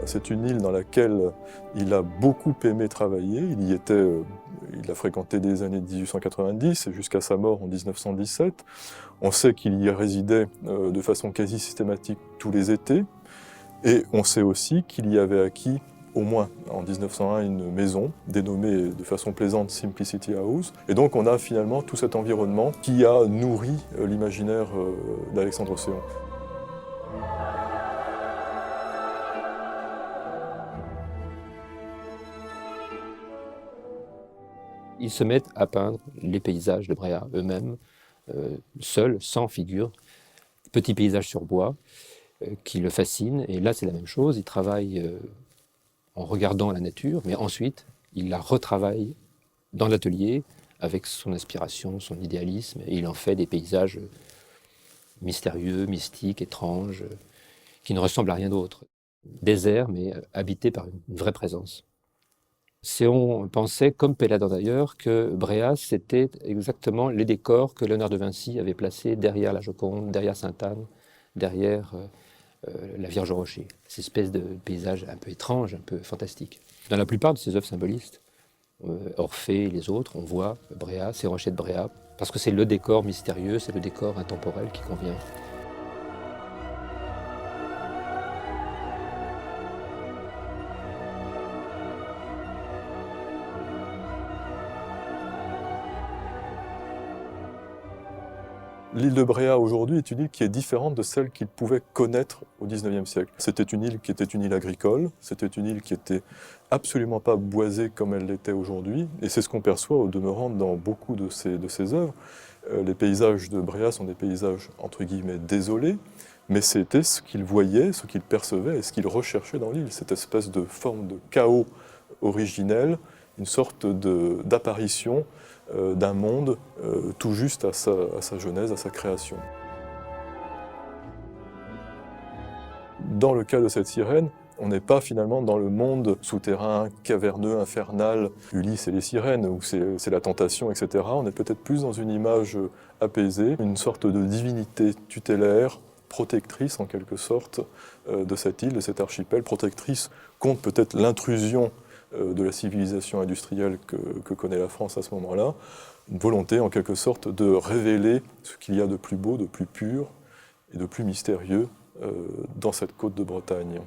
C'est une île dans laquelle il a beaucoup aimé travailler. Il a fréquenté des années 1890 jusqu'à sa mort en 1917. On sait qu'il y résidait de façon quasi systématique tous les étés. Et on sait aussi qu'il y avait acquis, au moins en 1901, une maison dénommée de façon plaisante Simplicity House. Et donc on a finalement tout cet environnement qui a nourri l'imaginaire d'Alexandre Séon. Ils se mettent à peindre les paysages de Bréhat eux-mêmes, seuls, sans figure, petits paysages sur bois qui le fascinent. Et là, c'est la même chose, il travaille en regardant la nature, mais ensuite, il la retravaille dans l'atelier avec son inspiration, son idéalisme, et il en fait des paysages mystérieux, mystiques, étranges, qui ne ressemblent à rien d'autre. Désert, mais habité par une vraie présence. Séon pensait, comme Péladan d'ailleurs, que Bréhat, c'était exactement les décors que Léonard de Vinci avait placés derrière la Joconde, derrière Sainte-Anne, derrière la Vierge au Rocher. Ces espèces de paysages un peu étranges, un peu fantastiques. Dans la plupart de ses œuvres symbolistes, Orphée et les autres, on voit Bréhat, ces rochers de Bréhat, parce que c'est le décor mystérieux, c'est le décor intemporel qui convient. L'île de Bréhat aujourd'hui est une île qui est différente de celle qu'il pouvait connaître au XIXe siècle. C'était une île qui était une île agricole, c'était une île qui était absolument pas boisée comme elle l'était aujourd'hui, et c'est ce qu'on perçoit au demeurant dans beaucoup de ses œuvres. Les paysages de Bréhat sont des paysages entre guillemets désolés, mais c'était ce qu'il voyait, ce qu'il percevait et ce qu'il recherchait dans l'île, cette espèce de forme de chaos originel, une sorte d'apparition d'un monde tout juste à sa genèse, à sa création. Dans le cas de cette sirène, on n'est pas finalement dans le monde souterrain, caverneux, infernal, Ulysse et les sirènes, où c'est la tentation, etc. On est peut-être plus dans une image apaisée, une sorte de divinité tutélaire, protectrice en quelque sorte de cette île, de cet archipel, protectrice contre peut-être l'intrusion de la civilisation industrielle que connaît la France à ce moment-là, une volonté en quelque sorte de révéler ce qu'il y a de plus beau, de plus pur et de plus mystérieux dans cette côte de Bretagne.